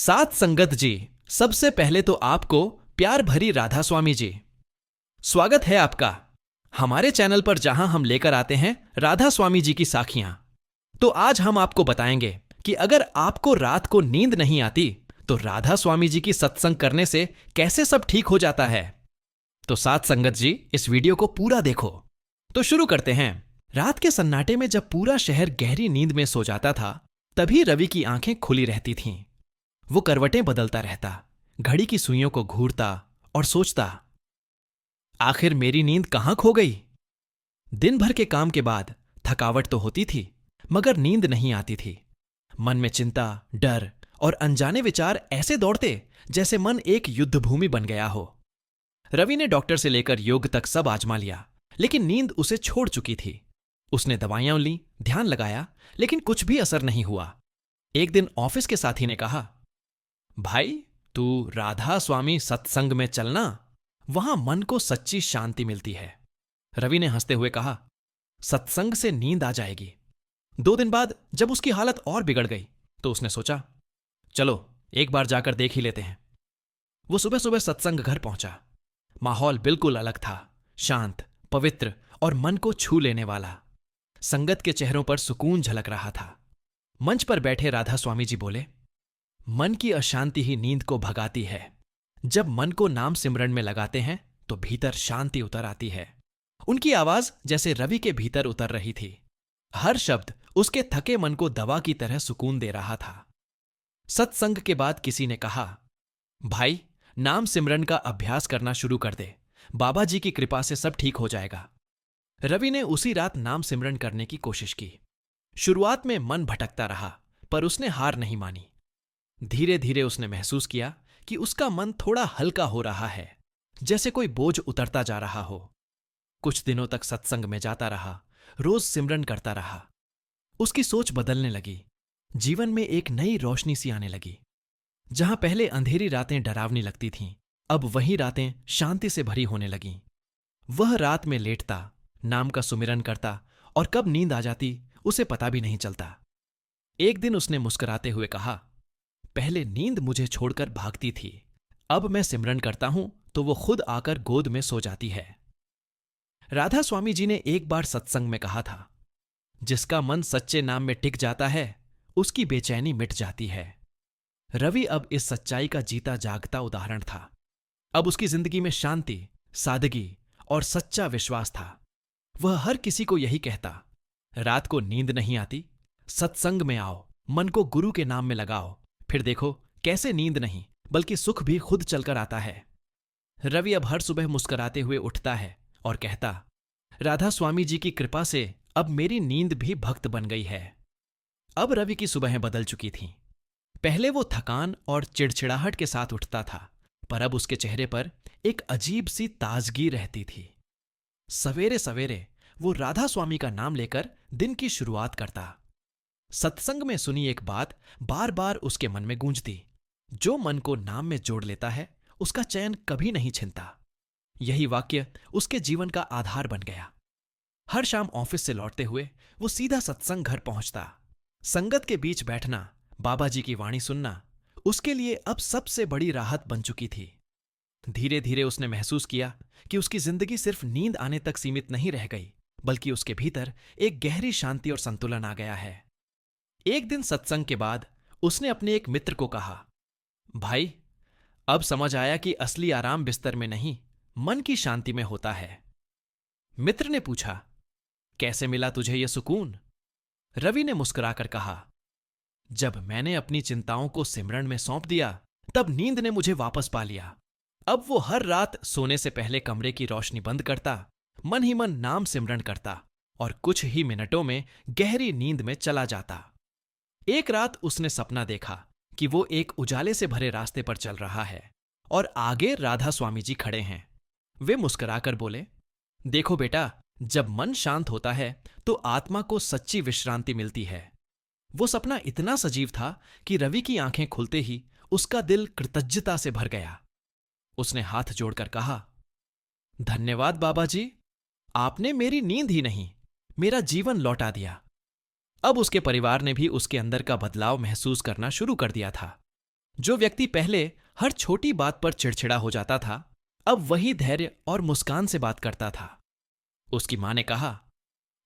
सात संगत जी, सबसे पहले तो आपको प्यार भरी राधा स्वामी जी, स्वागत है आपका हमारे चैनल पर, जहां हम लेकर आते हैं राधा स्वामी जी की साखियां। तो आज हम आपको बताएंगे कि अगर आपको रात को नींद नहीं आती तो राधा स्वामी जी की सत्संग करने से कैसे सब ठीक हो जाता है। तो सात संगत जी, इस वीडियो को पूरा देखो। तो शुरू करते हैं। रात के सन्नाटे में जब पूरा शहर गहरी नींद में सो जाता था, तभी रवि की आंखें खुली रहती थीं। वो करवटें बदलता रहता, घड़ी की सुइयों को घूरता और सोचता, आखिर मेरी नींद कहां खो गई। दिन भर के काम के बाद थकावट तो होती थी, मगर नींद नहीं आती थी। मन में चिंता, डर और अनजाने विचार ऐसे दौड़ते जैसे मन एक युद्ध भूमि बन गया हो। रवि ने डॉक्टर से लेकर योग तक सब आजमा लिया, लेकिन नींद उसे छोड़ चुकी थी। उसने दवाइयां ली, ध्यान लगाया, लेकिन कुछ भी असर नहीं हुआ। एक दिन ऑफिस के साथी ने कहा, भाई, तू राधा स्वामी सत्संग में चलना, वहां मन को सच्ची शांति मिलती है। रवि ने हंसते हुए कहा, सत्संग से नींद आ जाएगी। 2 दिन बाद जब उसकी हालत और बिगड़ गई तो उसने सोचा, चलो एक बार जाकर देख ही लेते हैं। वो सुबह सुबह सत्संग घर पहुंचा। माहौल बिल्कुल अलग था, शांत, पवित्र और मन को छू लेने वाला। संगत के चेहरों पर सुकून झलक रहा था। मंच पर बैठे राधा स्वामी जी बोले, मन की अशांति ही नींद को भगाती है। जब मन को नाम सिमरन में लगाते हैं तो भीतर शांति उतर आती है। उनकी आवाज जैसे रवि के भीतर उतर रही थी। हर शब्द उसके थके मन को दवा की तरह सुकून दे रहा था। सत्संग के बाद किसी ने कहा, भाई, नाम सिमरन का अभ्यास करना शुरू कर दे, बाबा जी की कृपा से सब ठीक हो जाएगा। रवि ने उसी रात नाम सिमरन करने की कोशिश की। शुरुआत में मन भटकता रहा, पर उसने हार नहीं मानी। धीरे धीरे उसने महसूस किया कि उसका मन थोड़ा हल्का हो रहा है, जैसे कोई बोझ उतरता जा रहा हो। कुछ दिनों तक सत्संग में जाता रहा, रोज सिमरन करता रहा। उसकी सोच बदलने लगी। जीवन में एक नई रोशनी सी आने लगी। जहां पहले अंधेरी रातें डरावनी लगती थीं, अब वही रातें शांति से भरी होने लगीं। वह रात में लेटता, नाम का सुमिरन करता और कब नींद आ जाती उसे पता भी नहीं चलता। एक दिन उसने मुस्कुराते हुए कहा, पहले नींद मुझे छोड़कर भागती थी, अब मैं सिमरन करता हूं तो वो खुद आकर गोद में सो जाती है। राधा स्वामी जी ने एक बार सत्संग में कहा था, जिसका मन सच्चे नाम में टिक जाता है उसकी बेचैनी मिट जाती है। रवि अब इस सच्चाई का जीता जागता उदाहरण था। अब उसकी जिंदगी में शांति, सादगी और सच्चा विश्वास था। वह हर किसी को यही कहता, रात को नींद नहीं आती, सत्संग में आओ, मन को गुरु के नाम में लगाओ, फिर देखो कैसे नींद नहीं बल्कि सुख भी खुद चलकर आता है। रवि अब हर सुबह मुस्कुराते हुए उठता है और कहता, राधा स्वामी जी की कृपा से अब मेरी नींद भी भक्त बन गई है। अब रवि की सुबहें बदल चुकी थीं। पहले वो थकान और चिड़चिड़ाहट के साथ उठता था, पर अब उसके चेहरे पर एक अजीब सी ताजगी रहती थी। सवेरे सवेरे वो राधा स्वामी का नाम लेकर दिन की शुरुआत करता। सत्संग में सुनी एक बात बार बार उसके मन में गूंजती, जो मन को नाम में जोड़ लेता है उसका चैन कभी नहीं छिनता। यही वाक्य उसके जीवन का आधार बन गया। हर शाम ऑफिस से लौटते हुए वो सीधा सत्संग घर पहुंचता। संगत के बीच बैठना, बाबा जी की वाणी सुनना उसके लिए अब सबसे बड़ी राहत बन चुकी थी। धीरे धीरे उसने महसूस किया कि उसकी जिंदगी सिर्फ नींद आने तक सीमित नहीं रह गई, बल्कि उसके भीतर एक गहरी शांति और संतुलन आ गया है। एक दिन सत्संग के बाद उसने अपने एक मित्र को कहा, भाई, अब समझ आया कि असली आराम बिस्तर में नहीं, मन की शांति में होता है। मित्र ने पूछा, कैसे मिला तुझे यह सुकून? रवि ने मुस्कुराकर कहा, जब मैंने अपनी चिंताओं को सिमरन में सौंप दिया, तब नींद ने मुझे वापस पा लिया। अब वो हर रात सोने से पहले कमरे की रोशनी बंद करता, मन ही मन नाम सिमरन करता और कुछ ही मिनटों में गहरी नींद में चला जाता। एक रात उसने सपना देखा कि वो एक उजाले से भरे रास्ते पर चल रहा है और आगे राधा स्वामी जी खड़े हैं। वे मुस्कुराकर बोले, देखो बेटा, जब मन शांत होता है तो आत्मा को सच्ची विश्रांति मिलती है। वो सपना इतना सजीव था कि रवि की आंखें खुलते ही उसका दिल कृतज्ञता से भर गया। उसने हाथ जोड़कर कहा, धन्यवाद बाबा जी, आपने मेरी नींद ही नहीं, मेरा जीवन लौटा दिया। अब उसके परिवार ने भी उसके अंदर का बदलाव महसूस करना शुरू कर दिया था। जो व्यक्ति पहले हर छोटी बात पर चिड़चिड़ा हो जाता था, अब वही धैर्य और मुस्कान से बात करता था। उसकी मां ने कहा,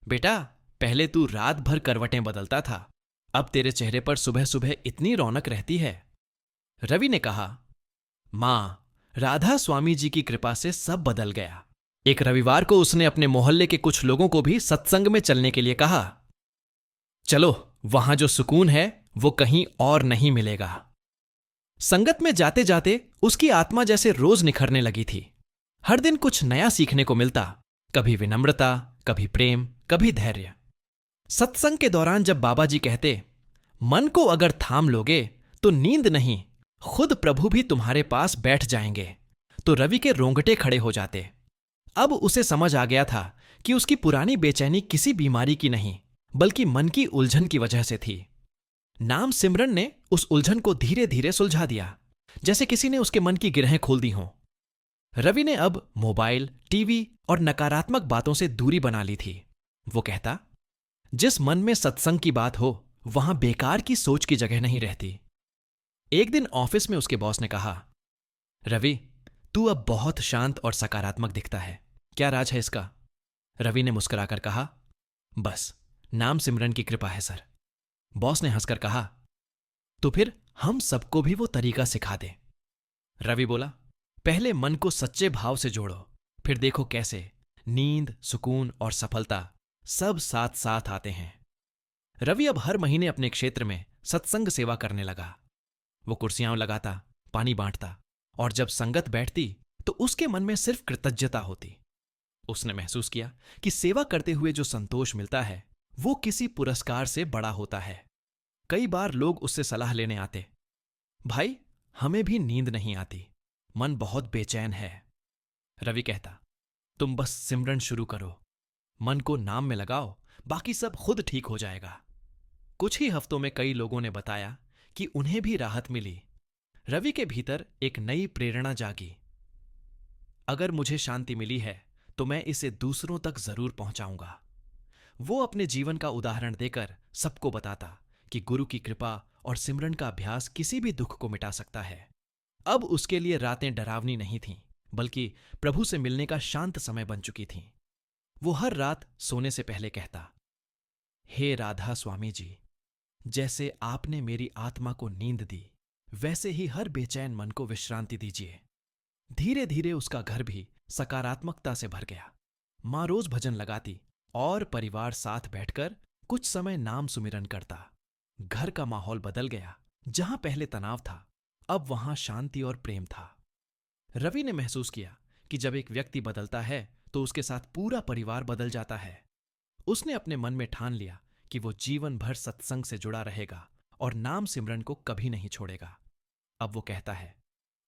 बेटा, पहले तू रात भर करवटें बदलता था, अब तेरे चेहरे पर सुबह सुबह इतनी रौनक रहती है। रवि ने कहा, मां, राधा स्वामी जी की कृपा से सब बदल गया। एक रविवार को उसने अपने मोहल्ले के कुछ लोगों को भी सत्संग में चलने के लिए कहा। चलो, वहां जो सुकून है वो कहीं और नहीं मिलेगा। संगत में जाते जाते उसकी आत्मा जैसे रोज निखरने लगी थी। हर दिन कुछ नया सीखने को मिलता, कभी विनम्रता, कभी प्रेम, कभी धैर्य। सत्संग के दौरान जब बाबा जी कहते, मन को अगर थाम लोगे तो नींद नहीं, खुद प्रभु भी तुम्हारे पास बैठ जाएंगे, तो रवि के रोंगटे खड़े हो जाते। अब उसे समझ आ गया था कि उसकी पुरानी बेचैनी किसी बीमारी की नहीं, बल्कि मन की उलझन की वजह से थी। नाम सिमरन ने उस उलझन को धीरे धीरे सुलझा दिया, जैसे किसी ने उसके मन की गिरहें खोल दी हों। रवि ने अब मोबाइल, टीवी और नकारात्मक बातों से दूरी बना ली थी। वो कहता, जिस मन में सत्संग की बात हो वहां बेकार की सोच की जगह नहीं रहती। एक दिन ऑफिस में उसके बॉस ने कहा, रवि, तू अब बहुत शांत और सकारात्मक दिखता है, क्या राज है इसका? रवि ने मुस्कुराकर कहा, बस नाम सिमरन की कृपा है सर। बॉस ने हंसकर कहा, तो फिर हम सबको भी वो तरीका सिखा दे। रवि बोला, पहले मन को सच्चे भाव से जोड़ो, फिर देखो कैसे नींद, सुकून और सफलता सब साथ साथ आते हैं। रवि अब हर महीने अपने क्षेत्र में सत्संग सेवा करने लगा। वो कुर्सियां लगाता, पानी बांटता, और जब संगत बैठती तो उसके मन में सिर्फ कृतज्ञता होती। उसने महसूस किया कि सेवा करते हुए जो संतोष मिलता है वो किसी पुरस्कार से बड़ा होता है। कई बार लोग उससे सलाह लेने आते, भाई, हमें भी नींद नहीं आती, मन बहुत बेचैन है। रवि कहता, तुम बस सिमरन शुरू करो, मन को नाम में लगाओ, बाकी सब खुद ठीक हो जाएगा। कुछ ही हफ्तों में कई लोगों ने बताया कि उन्हें भी राहत मिली। रवि के भीतर एक नई प्रेरणा जागी। अगर मुझे शांति मिली है तो मैं इसे दूसरों तक जरूर पहुंचाऊंगा। वो अपने जीवन का उदाहरण देकर सबको बताता कि गुरु की कृपा और सिमरन का अभ्यास किसी भी दुख को मिटा सकता है। अब उसके लिए रातें डरावनी नहीं थीं, बल्कि प्रभु से मिलने का शांत समय बन चुकी थीं। वो हर रात सोने से पहले कहता, हे राधा स्वामी जी, जैसे आपने मेरी आत्मा को नींद दी, वैसे ही हर बेचैन मन को विश्रांति दीजिए। धीरे धीरे उसका घर भी सकारात्मकता से भर गया। मां रोज भजन लगाती और परिवार साथ बैठकर कुछ समय नाम सुमिरन करता। घर का माहौल बदल गया। जहां पहले तनाव था, अब वहां शांति और प्रेम था। रवि ने महसूस किया कि जब एक व्यक्ति बदलता है तो उसके साथ पूरा परिवार बदल जाता है। उसने अपने मन में ठान लिया कि वो जीवन भर सत्संग से जुड़ा रहेगा और नाम सिमरन को कभी नहीं छोड़ेगा। अब वो कहता है,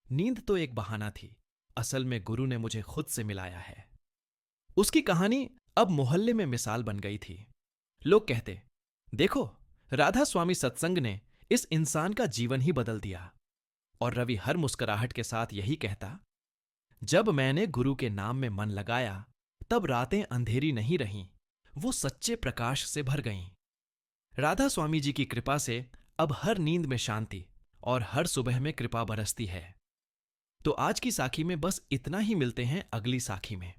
नींद तो एक बहाना थी, असल में गुरु ने मुझे खुद से मिलाया है। उसकी कहानी अब मोहल्ले में मिसाल बन गई थी। लोग कहते, देखो, राधा स्वामी सत्संग ने इस इंसान का जीवन ही बदल दिया। और रवि हर मुस्कुराहट के साथ यही कहता, जब मैंने गुरु के नाम में मन लगाया तब रातें अंधेरी नहीं रहीं, वो सच्चे प्रकाश से भर गईं। राधा स्वामी जी की कृपा से अब हर नींद में शांति और हर सुबह में कृपा बरसती है। तो आज की साखी में बस इतना ही। मिलते हैं अगली साखी में।